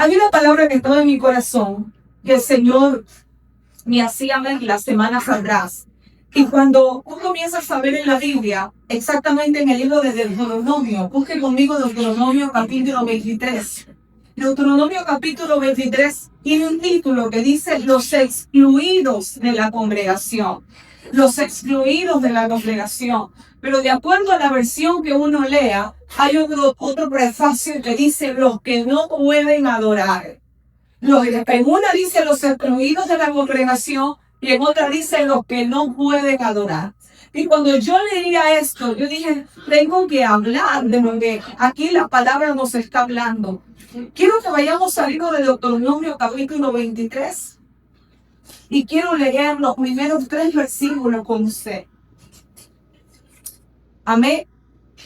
Hay una palabra que estaba en mi corazón que el Señor me hacía ver las semanas atrás. Y cuando tú comienzas a ver en la Biblia, exactamente en el libro de Deuteronomio, busque conmigo Deuteronomio capítulo 23. Deuteronomio capítulo 23 tiene un título que dice los excluidos de la congregación. Los excluidos de la congregación. Pero de acuerdo a la versión que uno lea, hay otro prefacio que dice los que no pueden adorar. En una dice los excluidos de la congregación y en otra dice los que no pueden adorar. Y cuando yo leía esto, yo dije, tengo que hablar de lo que aquí la palabra nos está hablando. Quiero que vayamos al libro de Deuteronomio capítulo 23 y quiero leer los primeros 3 versículos con usted. Amén.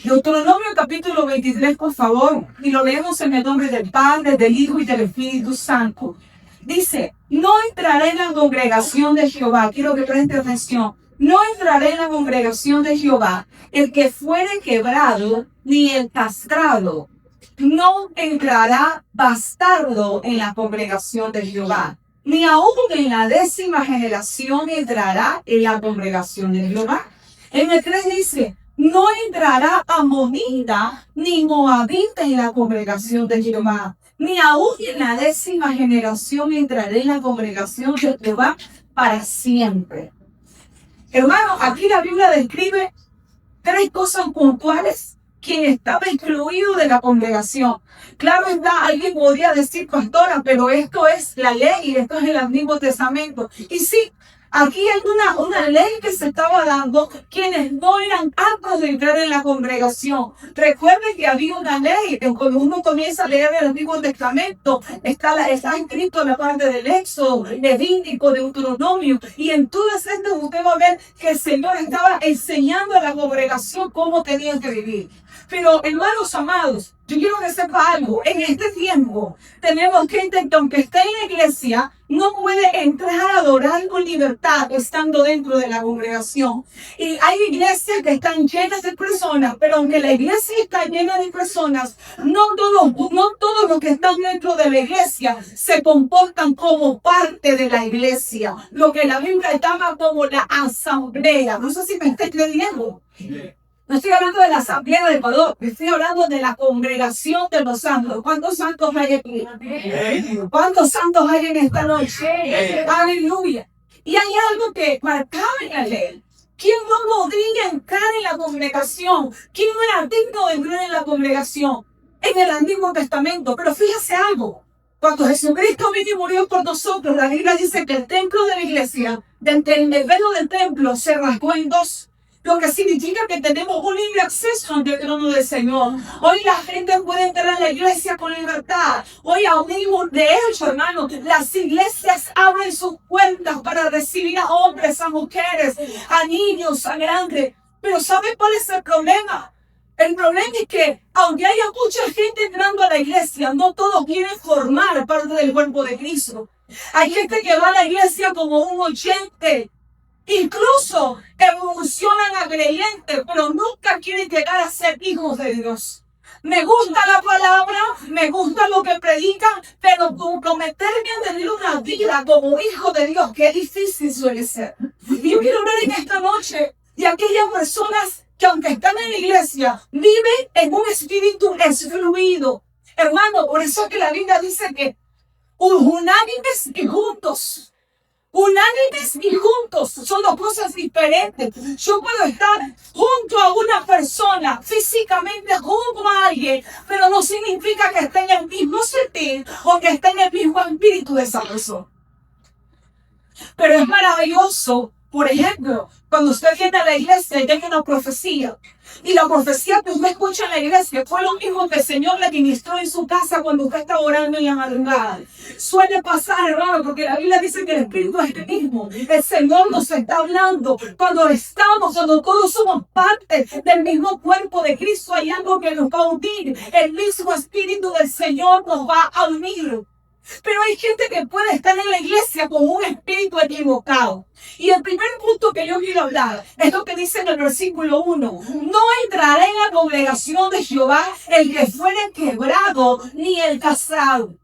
Deuteronomio capítulo 23, por favor, y lo leemos en el nombre del Padre, del Hijo y del Espíritu Santo. Dice, no entraré en la congregación de Jehová. Quiero que preste atención. No entraré en la congregación de Jehová el que fuere quebrado, ni el castrado. No entrará bastardo en la congregación de Jehová, ni aun en la 10ª generación entrará en la congregación de Jehová. En el 3 dice, no entrará amonita ni moabita en la congregación de Jehová, ni aún en la 10ª generación entraré en la congregación de Jehová para siempre. Hermano, aquí la Biblia describe 3 cosas puntuales quien estaba excluido de la congregación. Claro está, alguien podría decir, pastora, pero esto es la ley, esto es el Antiguo Testamento. Y sí, aquí hay una ley que se estaba dando, quienes no eran aptos de entrar en la congregación. Recuerden que había una ley, que cuando uno comienza a leer el Antiguo Testamento, está escrito en la parte del Éxodo, Levítico, Deuteronomio, y en todo esto usted va a ver que el Señor estaba enseñando a la congregación cómo tenían que vivir. Pero, hermanos amados, yo quiero que sepa algo. En este tiempo tenemos gente que aunque esté en la iglesia, no puede entrar a adorar con libertad estando dentro de la congregación. Y hay iglesias que están llenas de personas, pero aunque la iglesia está llena de personas, no todos los que están dentro de la iglesia se comportan como parte de la iglesia. Lo que la Biblia llama como la asamblea. No sé si me está entendiendo. No estoy hablando de la asamblea de Ecuador, estoy hablando de la congregación de los santos. ¿Cuántos santos hay aquí? ¿Cuántos santos hay en esta noche? Aleluya. Y hay algo que marcaba en la ley. ¿Quién no podría entrar en la congregación? ¿Quién no era digno de entrar en la congregación? En el Antiguo Testamento. Pero fíjese algo. Cuando Jesucristo vino y murió por nosotros, la Biblia dice que el templo de la iglesia, desde el velo del templo, se rasgó en 2. Lo que significa que tenemos un libre acceso ante el trono del Señor. Hoy la gente puede entrar a la iglesia con libertad. Hoy aún de hecho, hermanos, las iglesias abren sus puertas para recibir a hombres, a mujeres, a niños, a grandes. Pero ¿sabe cuál es el problema? El problema es que, aunque haya mucha gente entrando a la iglesia, no todos quieren formar parte del cuerpo de Cristo. Hay gente que va a la iglesia como un oyente. Incluso evolucionan a creyentes, pero nunca quieren llegar a ser hijos de Dios. Me gusta la palabra, me gusta lo que predican, pero comprometerme a tener una vida como hijo de Dios, qué difícil suele ser. Y yo quiero hablar en esta noche de aquellas personas que aunque están en la iglesia, viven en un espíritu excluido. Hermano, por eso que la Biblia dice que unánimes y juntos. Unánimes y juntos son dos cosas diferentes. Yo puedo estar junto a una persona, físicamente junto a alguien, pero no significa que esté en el mismo sentir o que esté en el mismo espíritu de esa persona. Pero es maravilloso, por ejemplo, cuando usted viene a la iglesia y tiene una profecía, y la profecía que usted escucha en la iglesia fue lo mismo que el Señor le ministró en su casa cuando usted está orando en la madrugada. Suele pasar, hermano, porque la Biblia dice que el Espíritu es el mismo. El Señor nos está hablando cuando todos somos parte del mismo cuerpo de Cristo. Hay algo que nos va a unir. El mismo Espíritu del Señor nos va a unir. Pero hay gente que puede estar en la iglesia con un espíritu equivocado. Y el primer punto que yo quiero hablar es lo que dice en el versículo 1. No entrará en la congregación de Jehová el que fuere quebrado ni el castrado.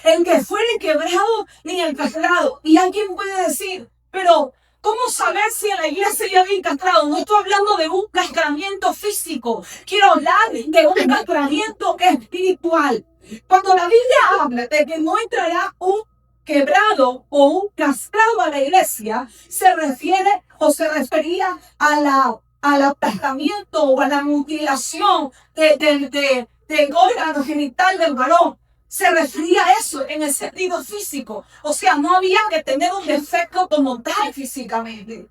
el que fuere quebrado ni el castrado. Y alguien puede decir, pero ¿cómo saber si en la iglesia ya había castrado? No estoy hablando de un castramiento físico. Quiero hablar de un castramiento espiritual. Cuando la Biblia habla de que no entrará un quebrado o un castrado a la iglesia, se refiere o se refería al aplastamiento o a la mutilación del órgano genital del varón. Se refería a eso en el sentido físico. O sea, no había que tener un defecto como tal físicamente.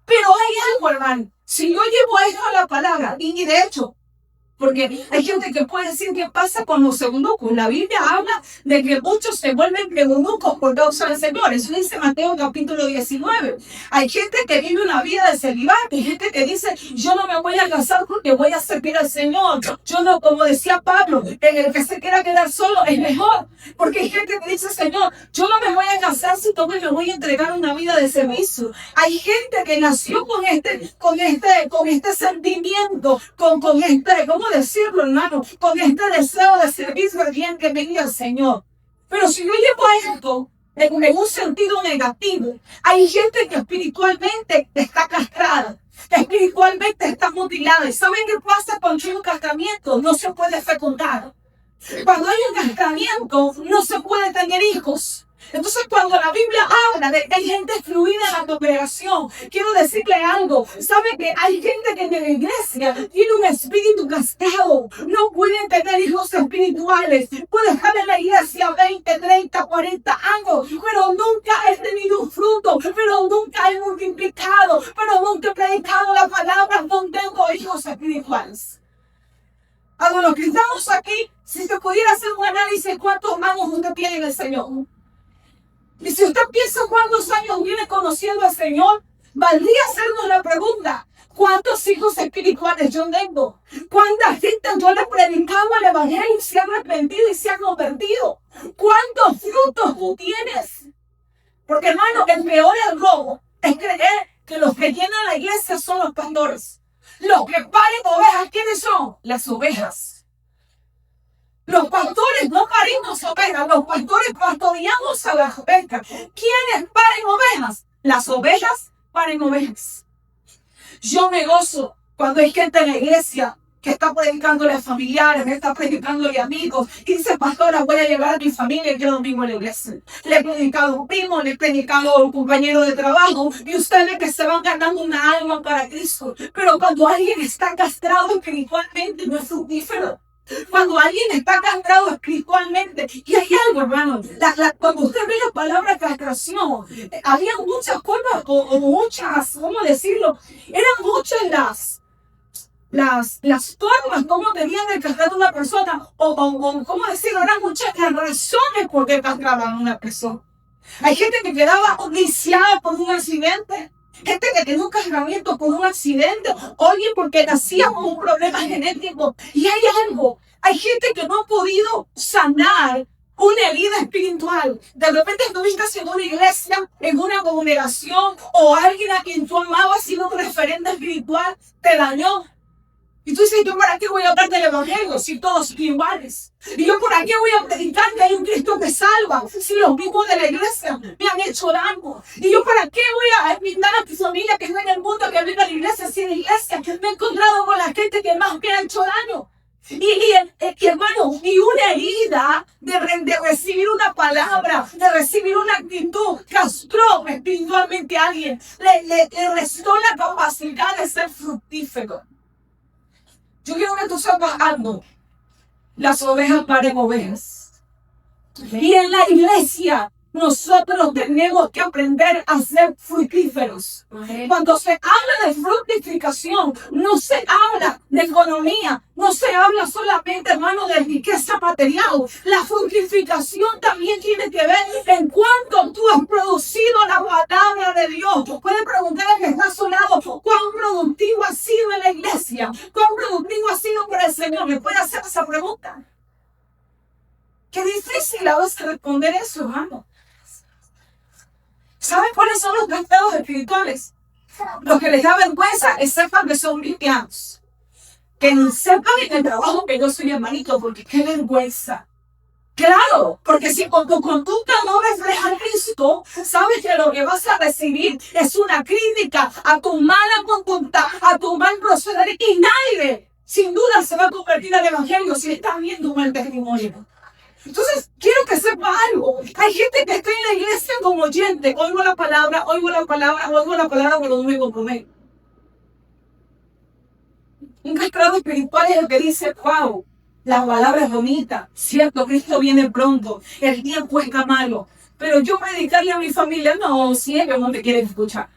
Pero hay algo, hermano. Si yo llevo esto a la palabra, y de hecho, porque hay gente que puede decir qué pasa con los eunucos. La Biblia habla de que muchos se vuelven eunucos por causa del Señor. Eso dice Mateo capítulo 19. Hay gente que vive una vida de celibato. Hay gente que dice, yo no me voy a casar porque voy a servir al Señor. Yo no, como decía Pablo, en el que se quiera quedar solo es mejor. Porque hay gente que dice, Señor, yo no me voy a casar si tú me voy a entregar una vida de servicio. Hay gente que nació con este sentimiento, con este, ¿cómo decirlo, hermano? Con este deseo de servicio al bien que venía el Señor. Pero si yo llevo esto en un sentido negativo, hay gente que espiritualmente está castrada, que espiritualmente está mutilada. ¿Y saben qué pasa cuando hay un castramiento? No se puede fecundar. Cuando hay un castramiento, no se puede tener hijos. Entonces, cuando la Biblia habla de que hay gente excluida en la congregación, quiero decirle algo. ¿Sabe que hay gente que en la iglesia tiene un espíritu castrado? No pueden tener hijos espirituales. Puede estar en la iglesia 20, 30, 40 años, pero nunca he tenido un fruto, pero nunca he multiplicado, pero nunca he predicado la palabra, no tengo hijos espirituales. A los que estamos aquí, si se pudiera hacer un análisis, ¿cuántos años usted tiene en el Señor? Y si usted piensa cuántos años viene conociendo al Señor, valdría hacernos la pregunta, ¿cuántos hijos espirituales yo tengo? ¿Cuánta gente yo le predicaba el evangelio y se ha arrepentido y se ha convertido? ¿Cuántos frutos tú tienes? Porque, hermano, el peor error es creer que los que llenan la iglesia son los pastores. Los que paren ovejas, ¿quiénes son? Las ovejas. Los pastores no parimos ovejas, los pastores pastoreamos a las ovejas. ¿Quiénes paren ovejas? Las ovejas paren ovejas. Yo me gozo cuando hay gente en la iglesia que está predicándole a familiares, que está predicándole a amigos, y dice, pastora, voy a llevar a mi familia el domingo en la iglesia. Le he predicado a un primo, le he predicado a un compañero de trabajo, y ustedes que se van ganando una alma para Cristo. Pero cuando alguien está castrado espiritualmente, no es fructífero. Cuando alguien está castrado espiritualmente, y hay algo, hermano, cuando usted ve la palabra castración, había muchas formas, o muchas, ¿cómo decirlo? Eran muchas las formas como debían de castrar a una persona, o ¿cómo decirlo? Eran muchas las razones por qué castraban a una persona. Hay gente que quedaba lisiada por un accidente. Gente que tenía un castramiento por un accidente, oye, porque nacía con un problema genético. Y hay algo, hay gente que no ha podido sanar una herida espiritual. De repente estuviste en una iglesia, en una congregación, o alguien a quien tú amabas, ha sido un referente espiritual, te dañó. Y tú dices, ¿yo para qué voy a hablar del evangelio si todos son iguales? ¿Y yo para qué voy a predicar que hay un Cristo que salva si los mismos de la iglesia me han hecho daño? ¿Y yo para qué voy a invitar a tu familia que está en el mundo que venga a la iglesia si en la iglesia me he encontrado con la gente que más me ha hecho daño? Y hermano, y una herida de recibir una palabra, de recibir una actitud, castró espiritualmente a alguien, le restó la capacidad de ser fructífero. Yo quiero que tú sepas algo. Las ovejas paren ovejas. Y en la iglesia nosotros tenemos que aprender a ser fructíferos. Cuando se habla de fructificación, no se habla de economía, no se habla solamente, hermano, de riqueza material. La fructificación también tiene que ver en cuánto tú has producido la palabra de Dios. Puede preguntar al que está a su lado, ¿cuán productivo ha sido en la iglesia? ¿Cuán productivo ha sido por el Señor? ¿Me puede hacer esa pregunta? Qué difícil a veces responder eso, hermano. ¿Saben cuáles son los castrados espirituales? Los que les da vergüenza que sepan que son cristianos. Que sepan en el trabajo que yo soy hermanito, porque qué vergüenza. Claro, porque si con tu conducta no refleja a Cristo, sabes que lo que vas a recibir es una crítica a tu mala conducta, a tu mal proceder, y nadie, sin duda, se va a convertir al evangelio si estás viendo un mal testimonio. Entonces, quiero que sepa algo. Hay gente que está en la iglesia como oyente. Oigo la palabra, pero no me comprometo. Un castrado espiritual es el que dice, wow, la palabra es bonita, cierto, Cristo viene pronto, el tiempo está malo, pero yo predicarle a mi familia, no, si ellos no me quieren escuchar.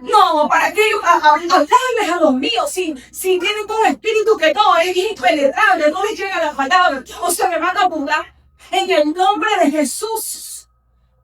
No, ¿para qué hablarles a los míos si tienen todo espíritu que no es impenetrable, no les llega la palabra, o se me van a burlar? En el nombre de Jesús.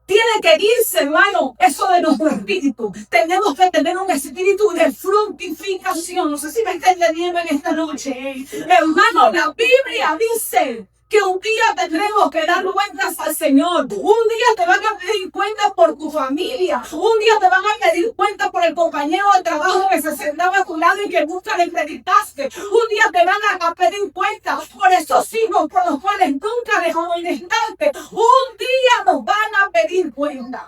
Tiene que irse, hermano, eso de nuestro espíritu. Tenemos que tener un espíritu de fructificación. No sé si me está entendiendo en esta noche. Hermano, la Biblia dice que un día tendremos que dar cuentas al Señor. Un día te van a pedir cuentas por tu familia. Un día te van a pedir cuentas por el compañero de trabajo que se sentaba a tu lado y que nunca le predicaste. Un día te van a pedir cuentas por esos hijos por los cuales nunca les amonestaste. Un día nos van a pedir cuentas.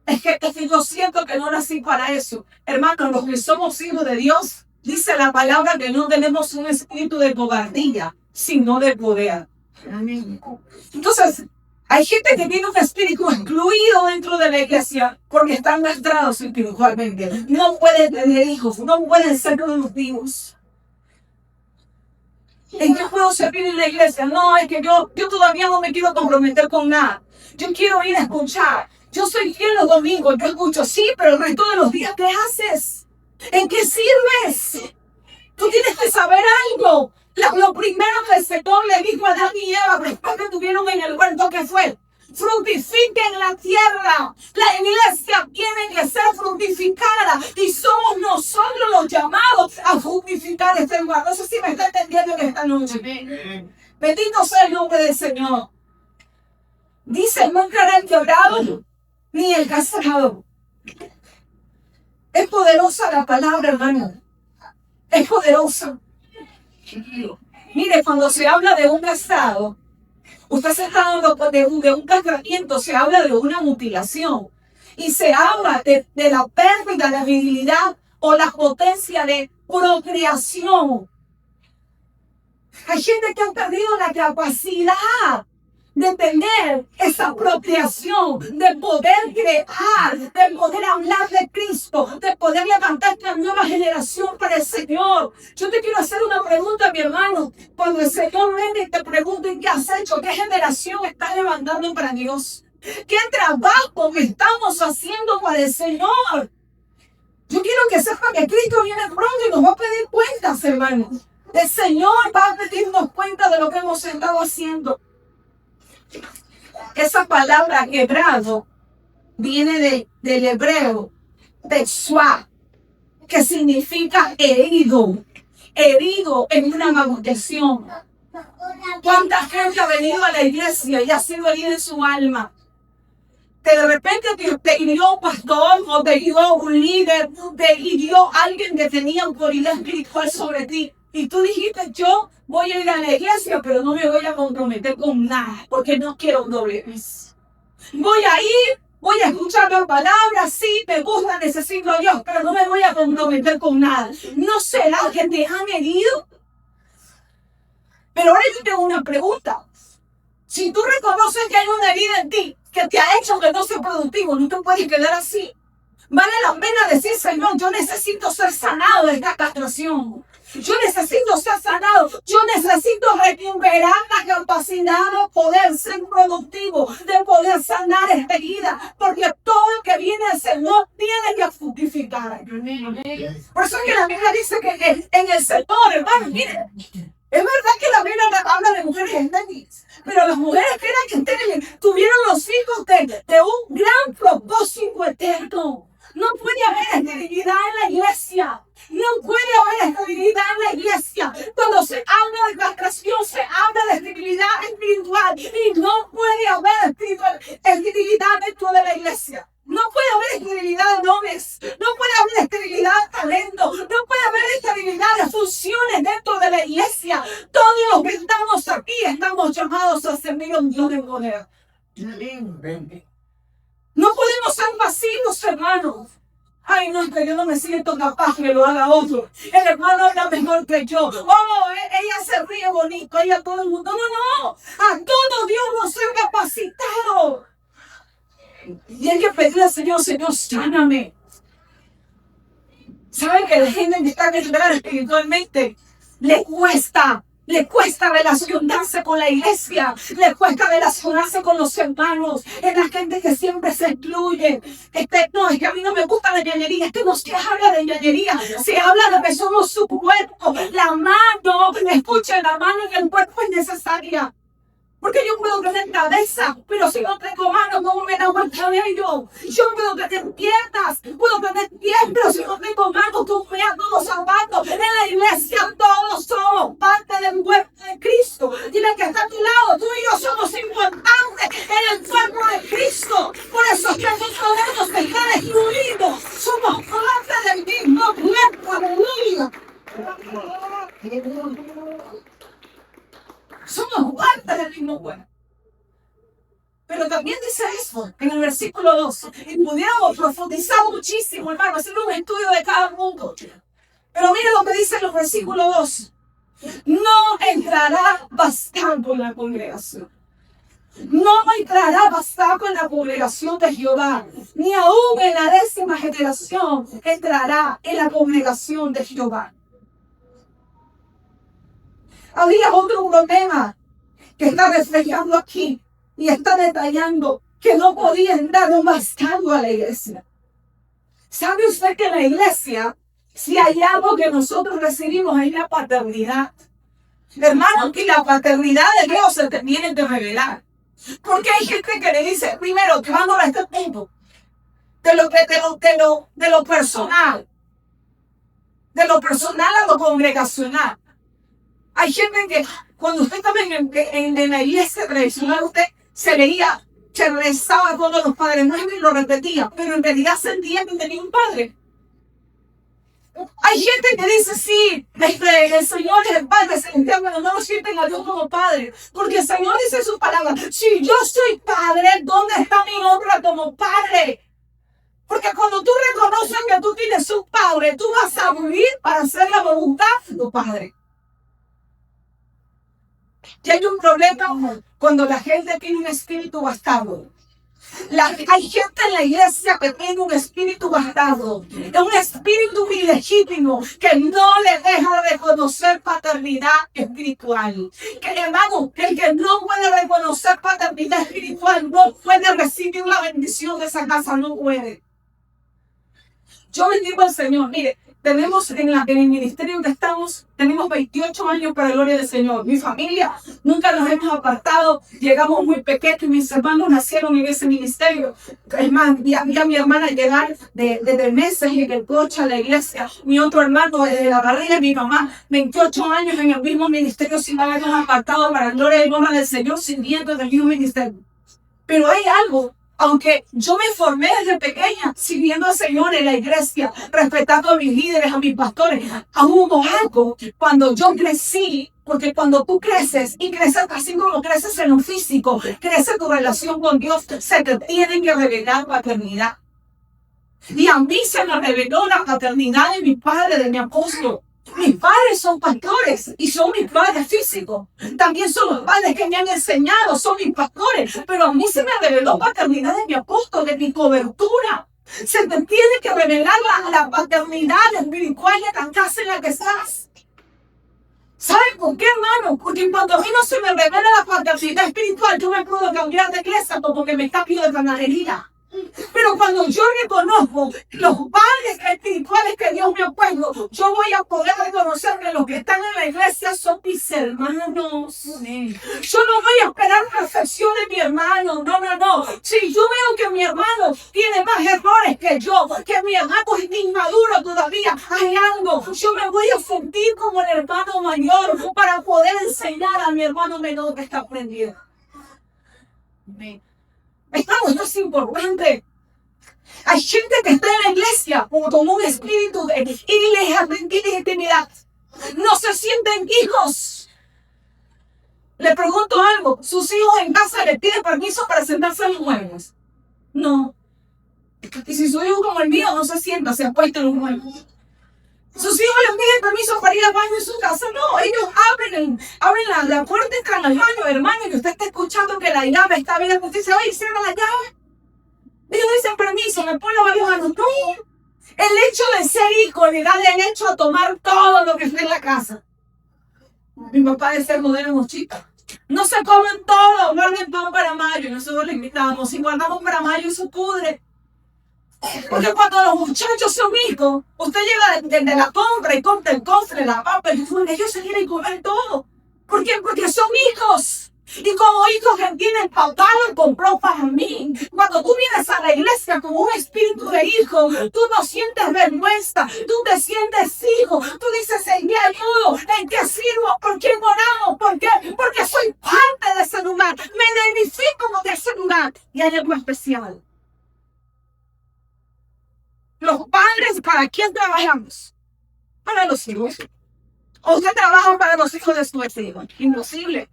Es que yo siento que no nací para eso. Hermanos, los que somos hijos de Dios, dice la palabra que no tenemos un espíritu de cobardía, sino de poder. Amén. Entonces, hay gente que tiene un espíritu excluido dentro de la iglesia porque están castrados espiritualmente. No pueden tener hijos, no pueden ser productivos. ¿En qué puedo servir en la iglesia? No, es que yo todavía no me quiero comprometer con nada. Yo quiero ir a escuchar. Yo soy fiel los domingos, yo escucho, sí, pero el resto de los días, ¿qué haces? ¿En qué sirves? Tú tienes que saber algo. Lo primero que el Señor le dijo a Adán y Eva después que estuvieron en el huerto, ¿qué fue? Fructifiquen la tierra. La iglesia tiene que ser fructificada y somos nosotros los llamados a fructificar este lugar. No sé si me está entendiendo en esta noche. Bendito sea el nombre del Señor. Dice, no entrará el quebrado ni el castrado. Es poderosa la palabra, hermano. Es poderosa. Mire, cuando se habla de un castrado, usted se está dando de un castramiento, se habla de una mutilación. Y se habla de la pérdida de virilidad o la potencia de procreación. Hay gente que ha perdido la capacidad de tener esa apropiación, de poder crear, de poder hablar de Cristo, de poder levantar esta nueva generación para el Señor. Yo te quiero hacer una pregunta, mi hermano. Cuando el Señor viene y te pregunta ¿qué has hecho? ¿Qué generación estás levantando para Dios? ¿Qué trabajo estamos haciendo para el Señor? Yo quiero que sepan que Cristo viene pronto y nos va a pedir cuentas, hermanos. El Señor va a pedirnos cuentas de lo que hemos estado haciendo. Esa palabra quebrado viene del hebreo texua, que significa herido, herido en una maldición. ¿Cuánta gente ha venido a la iglesia y ha sido herida en su alma? Que de repente te hirió un pastor o te hirió un líder, te hirió alguien que tenía autoridad espiritual sobre ti. Y tú dijiste, yo voy a ir a la iglesia, pero no me voy a comprometer con nada, porque no quiero un doble vez. Voy a ir, voy a escuchar la palabra, sí, me gusta, necesito a Dios, pero no me voy a comprometer con nada. ¿No será que te han herido? Pero ahora yo tengo una pregunta. Si tú reconoces que hay una herida en ti, que te ha hecho que no seas productivo, no te puedes quedar así. Vale la pena decir, Señor, yo necesito ser sanado de esta castración. Yo necesito ser sanado. Yo necesito recuperar la capacidad de poder ser productivo, de poder sanar esta herida. Porque todo lo que viene del Señor tiene que fructificar. Por eso que la Biblia dice que en el Señor, hermano, mire, es verdad que la Biblia habla de mujeres estériles, pero las mujeres que eran estériles tuvieron los hijos de un gran propósito eterno. No puede haber esterilidad en la iglesia. No puede haber esterilidad en la iglesia. Cuando se habla de castración, se habla de esterilidad espiritual. Y no puede haber esterilidad dentro de la iglesia. No puede haber esterilidad de dones, no puede haber esterilidad de talento, no puede haber esterilidad de funciones dentro de la iglesia. Todos los que estamos aquí estamos llamados a servir a un Dios de poder. No podemos ser pasivos, hermanos. Ay, no, que yo no me siento capaz que lo haga otro. El hermano habla mejor que yo. Oh, ella se ríe bonito, ella todo el mundo. No. A todos Dios nos ha capacitado. Y hay que pedirle al Señor, Señor, sáname. ¿Saben que la gente que está quebrada espiritualmente le cuesta relacionarse con la iglesia, le cuesta relacionarse con los hermanos? Es la gente que siempre se excluye. No, es que a mí no me gusta la ñañería, es que no se habla de ñañería, se habla de que somos su cuerpo. La mano, escuchen, la mano en el cuerpo es necesaria. Porque yo puedo tener cabeza, pero si no tengo manos, no me da buen cabello. Yo puedo tener piernas, puedo tener pies, pero si no tengo manos, tú me ando los zapatos. En la iglesia todos somos parte del cuerpo de Cristo. Dile que está a tu lado, tú y yo somos importantes en el cuerpo de Cristo. Por eso es que no podemos estar excluidos. Somos parte del mismo cuerpo. Aleluya. Somos parte del mismo cuerpo. Pero también dice eso en el versículo 2. Y pudiéramos profundizar muchísimo, hermano, hacer un estudio de cada punto. Pero mire lo que dice en el versículo 2. No entrará bastardo en la congregación. No entrará bastardo en la congregación de Jehová. Ni aún en la 10ª generación entrará en la congregación de Jehová. Había otro problema que está reflejando aquí y está detallando que no podían dar un bastardo a la iglesia. ¿Sabe usted que en la iglesia, si hay algo que nosotros recibimos, es la paternidad? Hermano, que la paternidad de Dios se te tiene que revelar. Porque hay gente que le dice, primero, llevándolo a este punto, de lo personal a lo congregacional. Hay gente que cuando usted estaba en la iglesia tradicional, usted se rezaba a todos los padres, no es que lo repetía, pero en realidad sentía que tenía un padre. Hay gente que dice, sí, el Señor es el Padre celestial, pero no lo sienten a Dios como Padre. Porque el Señor dice sus palabras, si yo soy Padre, ¿dónde está mi honra como Padre? Porque cuando tú reconoces que tú tienes un Padre, tú vas a vivir para hacer la voluntad de tu Padre. Y hay un problema cuando la gente tiene un espíritu bastardo. Hay gente en la iglesia que tiene un espíritu bastardo, un espíritu ilegítimo que no le deja reconocer paternidad espiritual. Que hermano, el que no puede reconocer paternidad espiritual no puede recibir la bendición de esa casa, no puede. Yo bendigo al Señor. Mire, tenemos en el ministerio en que estamos, tenemos 28 años para la gloria del Señor. Mi familia, nunca nos hemos apartado. Llegamos muy pequeños y mis hermanos nacieron en ese ministerio. Es más, vi a mi hermana llegar desde meses en el coche a la iglesia. Mi otro hermano desde la barriga de mi mamá, 28 años en el mismo ministerio sin habernos apartado para la gloria y honra del Señor, sirviendo en el mismo ministerio. Pero hay algo. Aunque yo me formé desde pequeña sirviendo al Señor en la iglesia, respetando a mis líderes, a mis pastores, hubo algo cuando yo crecí, porque cuando tú creces y creces así como creces en lo físico, crece tu relación con Dios, se te tiene que revelar paternidad. Y a mí se me reveló la paternidad de mi padre, de mi apóstol. Mis padres son pastores y son mis padres físicos. También son los padres que me han enseñado, son mis pastores. Pero a mí se me reveló paternidad de mi apóstol, de mi cobertura. Se te tiene que revelar la paternidad espiritual de la casa en la que estás. ¿Saben por qué, hermano? Porque cuando a mí no se me revela la paternidad espiritual, yo me puedo cambiar de iglesia como que me cambio de panadería. Pero cuando yo reconozco los padres espirituales que Dios me ha puesto, yo voy a poder reconocer que los que están en la iglesia son mis hermanos. Yo no voy a esperar perfección de mi hermano. No. Si yo veo que mi hermano tiene más errores que yo, que mi hermano es inmaduro todavía, hay algo. Yo me voy a sentir como el hermano mayor para poder enseñar a mi hermano menor que está aprendiendo. Esto es importante. Hay gente que está en la iglesia con un espíritu de ilegitimidad. No se sienten hijos. Le pregunto algo. ¿Sus hijos en casa le piden permiso para sentarse en los muebles? No. Y si su hijo como el mío no se sienta, se apuesta en los muebles. Sus hijos les piden permiso para ir al baño en su casa. No, ellos abren la puerta, entran al baño, hermano, y usted está escuchando que la llave está abierta. Usted dice, oye, cierra la llave. Ellos dicen permiso, me pone varios años. No. El hecho de ser hijo le da derecho a tomar todo lo que está en la casa. Mi papá de ser modelo mochita. No se comen todo, guarden pan para mayo. Nosotros le invitamos. Si guardamos para mayo, eso pudre. Porque cuando los muchachos son hijos, usted llega desde la compra y compra el cofre, la papa, el fútbol, ellos se quieren comer todo. ¿Por qué? Porque son hijos. Y como hijos que tienen papá lo compró para mí. Cuando tú vienes a la iglesia con un espíritu de hijo, tú no sientes vergüenza, tú te sientes hijo. Tú dices, ¿en qué ayudo? ¿En qué sirvo? ¿Por qué oramos? ¿Por qué? Porque soy parte de ese lugar. Me identifico de ese lugar. Y hay algo especial. Los padres, ¿para quién trabajamos? Para los hijos. ¿O usted trabaja para los hijos de su vecino? Imposible.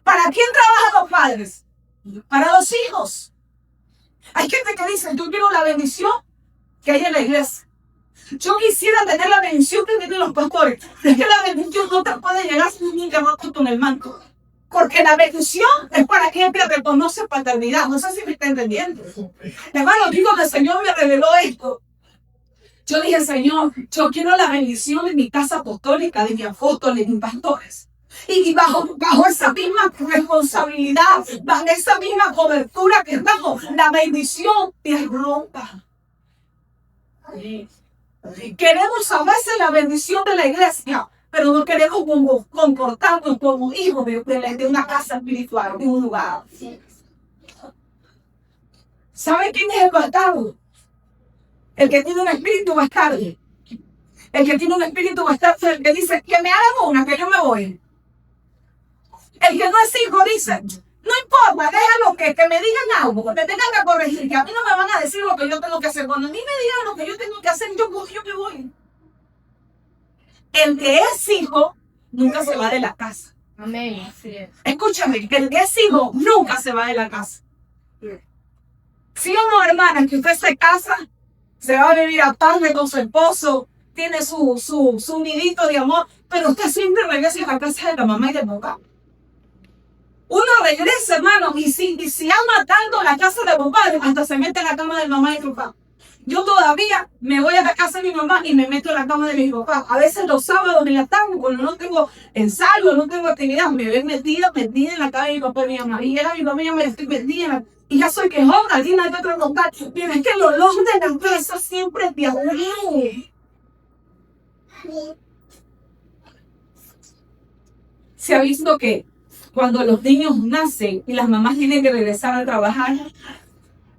¿Para quién trabajan los padres? Para los hijos. Hay gente que dice, yo quiero la bendición que hay en la iglesia. Yo quisiera tener la bendición que tienen los pastores. Es que la bendición no te puede llegar sin un llamado con el manto. Porque la bendición es para quien te reconoce paternidad. No sé si me está entendiendo. Hermano, digo que el Señor me reveló esto. Yo dije, Señor, yo quiero la bendición de mi casa apostólica, de mis apóstoles, de mis pastores. Y bajo esa misma responsabilidad, bajo esa misma cobertura que bajo la bendición te rompa. Queremos a veces la bendición de la iglesia, pero no queremos comportarnos como hijos de una casa espiritual, de un lugar. ¿Sabe quién es el bastardo? El que tiene un espíritu bastardo. El que tiene un espíritu bastardo, el que dice que me hagan una, que yo me voy. El que no es hijo dice, no importa, déjalo que me digan algo, que me tengan que corregir, que a mí no me van a decir lo que yo tengo que hacer. Cuando a mí me digan lo que yo tengo que hacer, yo me voy. El que es hijo nunca se va de la casa. Amén. Así es. Escúchame, el que es hijo nunca se va de la casa. Si o no, hermana, que usted se casa, se va a vivir aparte con su esposo, tiene su nidito de amor, pero usted siempre regresa a la casa de la mamá y del papá. Uno regresa, hermano, y si ama tanto la casa de papá, hasta se mete en la cama de mamá y papá. Yo todavía me voy a la casa de mi mamá y me meto en la cama de mi papá. A veces los sábados en la tarde, cuando no tengo ensayo, no tengo actividad, me ven metida en la cama de mi papá y mi mamá. Y llega mi mamá y yo me estoy metida y ya soy quejona, y no hay que preguntar. Pero es que el olor de la empresa siempre es de ahí. Se ha visto que cuando los niños nacen y las mamás tienen que regresar a trabajar,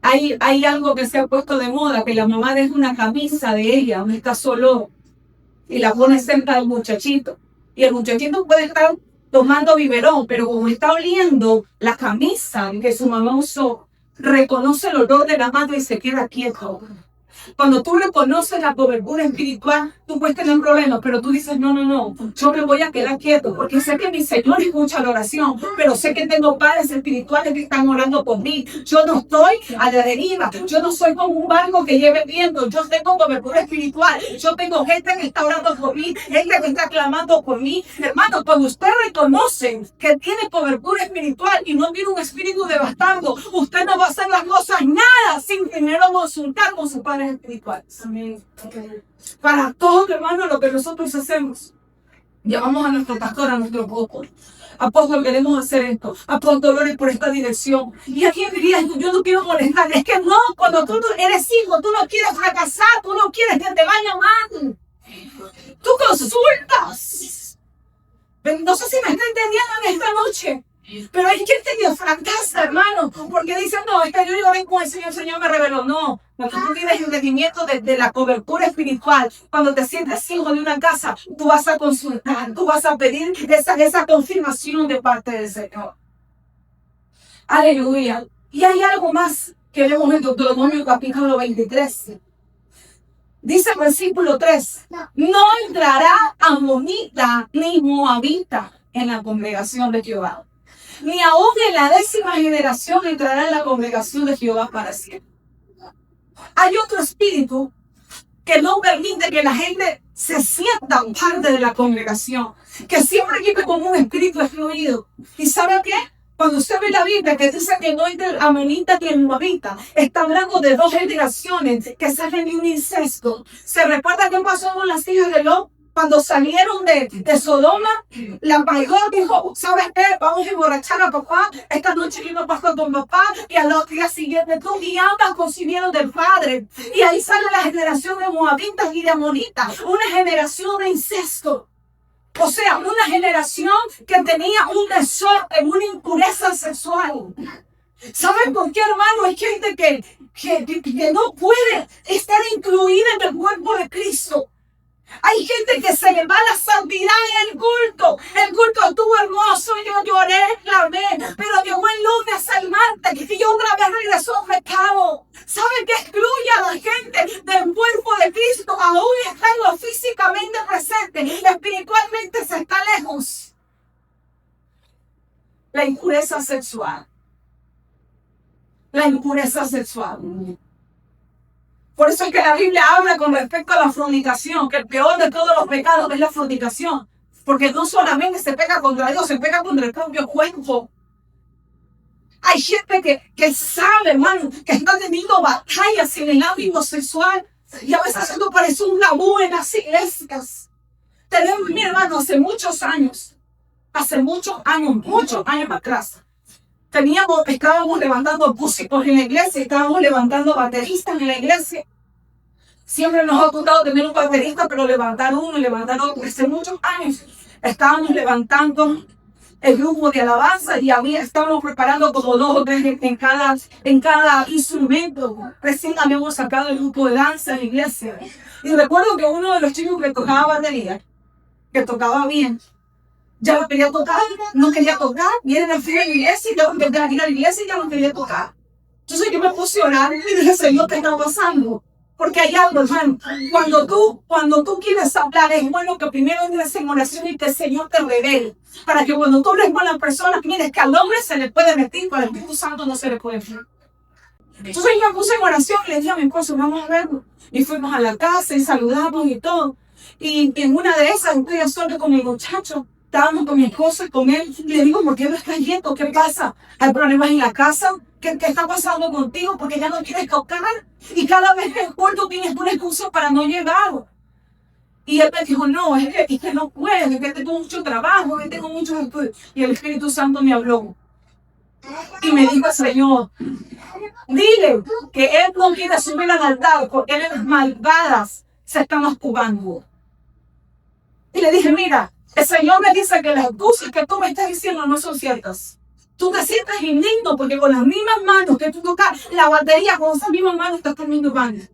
hay algo que se ha puesto de moda, que la mamá deja una camisa de ella donde está solo y la pone cerca del muchachito. Y el muchachito puede estar tomando biberón, pero como está oliendo la camisa que su mamá usó, reconoce el olor de la madre y se queda quieto. Cuando tú reconoces la cobertura espiritual, tú puedes tener problemas, pero tú dices, no, yo me voy a quedar quieto, porque sé que mi Señor escucha la oración, pero sé que tengo padres espirituales que están orando por mí. Yo no estoy a la deriva, yo no soy como un barco que lleve viento, yo tengo cobertura espiritual, yo tengo gente que está orando por mí, gente que está clamando por mí. Hermano, cuando usted reconoce que tiene cobertura espiritual y no tiene un espíritu de bastardo, usted no va a hacer las cosas nada sin primero consultar con sus padres espirituales. Amén. Para todo, hermano, lo que nosotros hacemos, llamamos a nuestro pastor, a nuestro apóstol. Apóstol, queremos hacer esto. Apóstol, ore por esta dirección. Y aquí diría, yo no quiero molestar. Es que no, cuando tú eres hijo, tú no quieres fracasar, tú no quieres que te vaya mal. Tú consultas. No sé si me está entendiendo en esta noche. Pero hay gente que fracasa, hermano, porque dicen, no, es que yo digo, ven con el Señor me reveló. No, cuando tú tienes entendimiento de la cobertura espiritual, cuando te sientes hijo de una casa, tú vas a consultar, tú vas a pedir esa confirmación de parte del Señor. Aleluya. Y hay algo más que leemos en Deuteronomio capítulo 23. Dice el versículo 3, no entrará amonita ni moabita en la congregación de Jehová, ni aún en la 10ª generación entrará en la congregación de Jehová para siempre. Hay otro espíritu que no permite que la gente se sienta parte de la congregación, que siempre vive como un espíritu excluido. ¿Y sabe qué? Cuando usted ve la Biblia que dice que no entra el amonita ni el moabita, está hablando de 2 generaciones que salen de un incesto. ¿Se recuerda qué pasó con las hijas de Lot? Cuando salieron de Sodoma, la mayor dijo, ¿sabes qué? Vamos a emborrachar a papá. Esta noche yo me paso con papá. Y al otro día siguiente tú. Y ambas concibieron del padre. Y ahí sale la generación de moabitas y de amonitas. Una generación de incesto. O sea, una generación que tenía un desorden, una impureza sexual. ¿Saben por qué, hermano? Hay gente que no puede estar incluida en el cuerpo de Cristo. Hay gente que se le va la santidad en el culto. El culto estuvo hermoso, yo lloré, clamé, pero llegó el lunes, el martes, y yo otra vez regresó al pecado. ¿Saben qué excluye a la gente del cuerpo de Cristo? Aún estando físicamente presente, espiritualmente se está lejos. La impureza sexual. La impureza sexual. Por eso es que la Biblia habla con respecto a la fornicación, que el peor de todos los pecados es la fornicación. Porque no solamente se pega contra Dios, se pega contra el propio cuerpo. Hay gente que sabe, hermano, que está teniendo batallas en el ámbito sexual. Y a veces esto parece un tabú en las iglesias. Tenemos, mi hermano, hace muchos años atrás, estábamos levantando músicos en la iglesia, estábamos levantando bateristas en la iglesia. Siempre nos ha tocado tener un baterista, pero levantar uno y levantar otro. Hace muchos años estábamos levantando el grupo de alabanza y estábamos preparando como 2 o 3 en cada instrumento. Recién habíamos sacado el grupo de danza en la iglesia. Y recuerdo que uno de los chicos que tocaba batería, que tocaba bien, ya no quería tocar, viene al fin de la iglesia y ya no quería ir a la iglesia y ya no quería tocar. Entonces yo me puse a orar y dije, Señor, ¿qué está pasando? Porque hay algo, hermano. Cuando tú quieres hablar, es bueno que primero entres en oración y que el Señor te revele. Para que cuando tú hables con las personas, mires que al hombre se le puede mentir, pero al Espíritu Santo no se le puede mentir. Entonces yo me puse en oración y le dije a mi esposo, vamos a verlo. Y fuimos a la casa y saludamos y todo. Y en una de esas, estoy solo con mi muchacho. Estábamos con mi esposo y con él. Y le digo, ¿por qué no estás yendo? ¿Qué pasa? ¿Hay problemas en la casa? ¿Qué está pasando contigo? Porque ya no quieres tocar. Y cada vez que el culto tienes una excusa para no llegar. Y él me dijo, no, es que no puedo, es que tengo mucho trabajo, es que tengo muchos estudios. Y el Espíritu Santo me habló. Y me dijo, Señor, dile que él no quiere subir al altar porque las malvadas se están ocupando. Y le dije, mira, el Señor me dice que las excusas que tú me estás diciendo no son ciertas. Tú te sientes indigno porque con las mismas manos que tú tocas la batería, con esas mismas manos estás comiendo pan.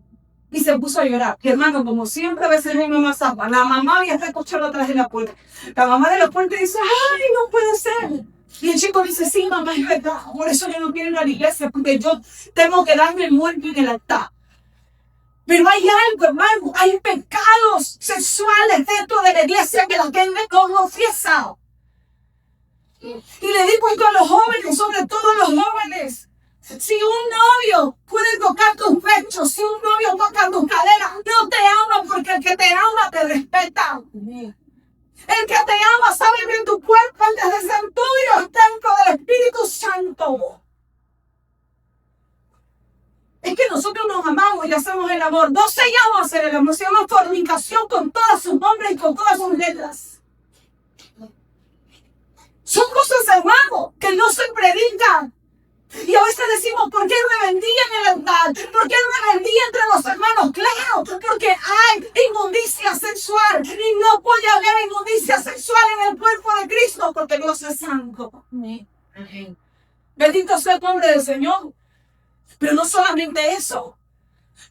Y se puso a llorar. Y hermano, como siempre, a veces mi mamá zapa. La mamá ya está escuchando atrás de la puerta. La mamá de la puerta dice, ¡ay, no puede ser! Y el chico dice, sí, mamá, es verdad. Por eso yo no quiero ir a la iglesia, porque yo tengo que darme el muerto en el altar. Pero hay algo, hermano, hay pecados sexuales dentro de la iglesia que la gente no confiesa. Y le digo esto a los jóvenes, sobre todo los jóvenes. Si un novio puede tocar tus pechos, si un novio toca tus caderas, no te ama porque el que te ama te respeta. El que te ama sabe que tu cuerpo antes de ser tuyo es templo del Espíritu Santo. Es que nosotros nos amamos y hacemos el amor. No se llama hacer el amor, se llama fornicación con todos sus nombres y con todas sus letras. Son cosas, hermano, que no se predican. Y a veces decimos, ¿por qué rebeldía en el altar? ¿Por qué rebeldía entre los hermanos? Claro, porque hay inmundicia sexual. Y no puede haber inmundicia sexual en el cuerpo de Cristo porque Dios es santo. Bendito sea el nombre del Señor. Pero no solamente eso.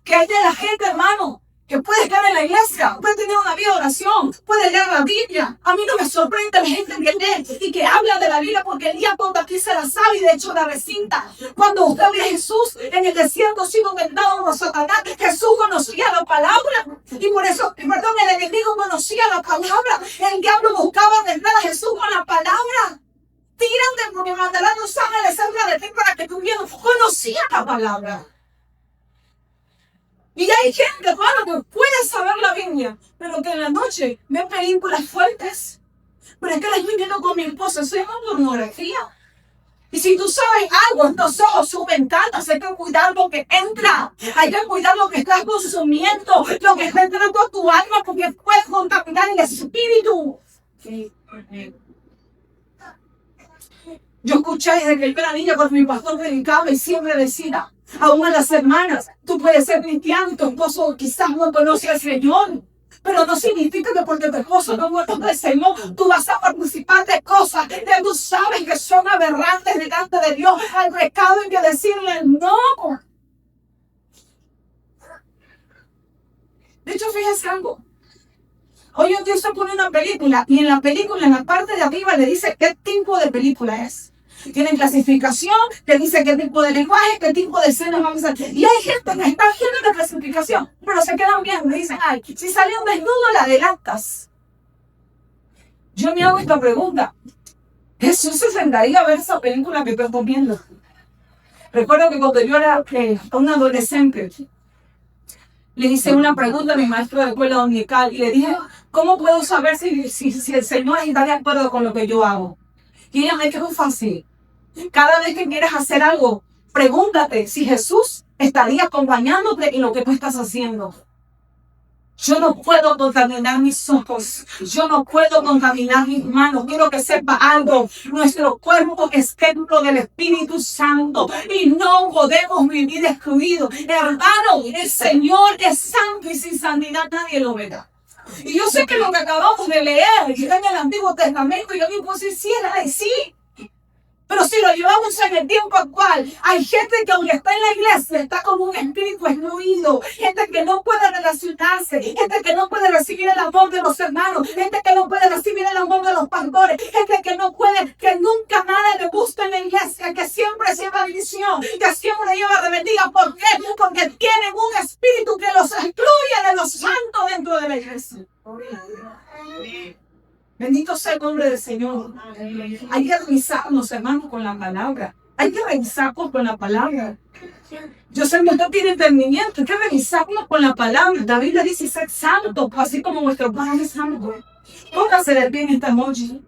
Que hay de la gente, hermano, que puede estar en la iglesia, puede tener una vida de oración, puede leer la Biblia. A mí no me sorprende la gente que lee y que habla de la Biblia porque el día todo aquí se la sabe y de hecho la recita. Cuando usted ve a Jesús en el desierto siendo tentado por Satanás, Jesús conocía la palabra y por eso, perdón, el enemigo conocía la palabra. El diablo buscaba tentar a Jesús con la palabra. Tiran de porque mandarán los ángeles cerca de ti para que tú vieras. Conocía la palabra. Y hay gente, hermano, que puede saber la Biblia, pero que en la noche ve películas fuertes. Pero es que la estoy viendo con mi esposa, eso es pornografía. Y si tú sabes algo, estos ojos, sus ventanas, hay que cuidar lo que entra. Hay que cuidar lo que estás consumiendo, lo que está entrando a tu alma, porque puede contaminar el espíritu. Yo escuché desde que yo era niña cuando mi pastor predicaba y siempre decía, aún a las hermanas, tú puedes ser cristiano y tu esposo quizás no conoce al Señor. Pero no significa que porque tu esposo no conoce al Señor, tú vas a participar de cosas que tú sabes que son aberrantes delante de Dios. Al pecado hay que decirle no. De hecho, fíjese algo. Hoy en día se pone una película y en la película, en la parte de arriba, le dice qué tipo de película es. Tienen clasificación, te dice qué tipo de lenguaje, qué tipo de escenas vamos a hacer. Y hay gente que está haciendo la clasificación, pero se quedan bien. Me dicen, ay, si sale un desnudo, la adelantas. Yo me hago esta pregunta. ¿Jesús se sentaría a ver esa película que estoy viendo? Recuerdo que cuando yo era un adolescente, le hice una pregunta a mi maestro de escuela dominical y le dije, ¿cómo puedo saber si el Señor está de acuerdo con lo que yo hago? Y ella me dijo fácil. Cada vez que quieras hacer algo, pregúntate si Jesús estaría acompañándote en lo que tú estás haciendo. Yo no puedo contaminar mis ojos. Yo no puedo contaminar mis manos. Quiero que sepa algo. Nuestro cuerpo es templo del Espíritu Santo. Y no podemos vivir excluidos. Hermano, el Señor es santo y sin santidad nadie lo verá. Y yo sé que lo que acabamos de leer está en el Antiguo Testamento y yo mismo quisiera decir. Pero si lo llevamos en el tiempo actual, hay gente que aunque está en la iglesia, está como un espíritu excluido. Gente que no puede relacionarse. Gente que no puede recibir el amor de los hermanos. Gente que no puede recibir el amor de los pastores. Gente que no puede, que nunca nada le gusta en la iglesia. Que siempre lleva división. Que siempre lleva rebeldía. ¿Por qué? Porque tienen un espíritu que los excluye de los santos dentro de la iglesia. Bendito sea el nombre del Señor. Hay que revisarnos, hermanos, con la palabra. Hay que revisarnos con la palabra. Yo sé que usted tiene entendimiento. Hay que revisarnos con la palabra. La Biblia dice ser santo, así como vuestro Padre es santo. Póngase de pie en esta noche.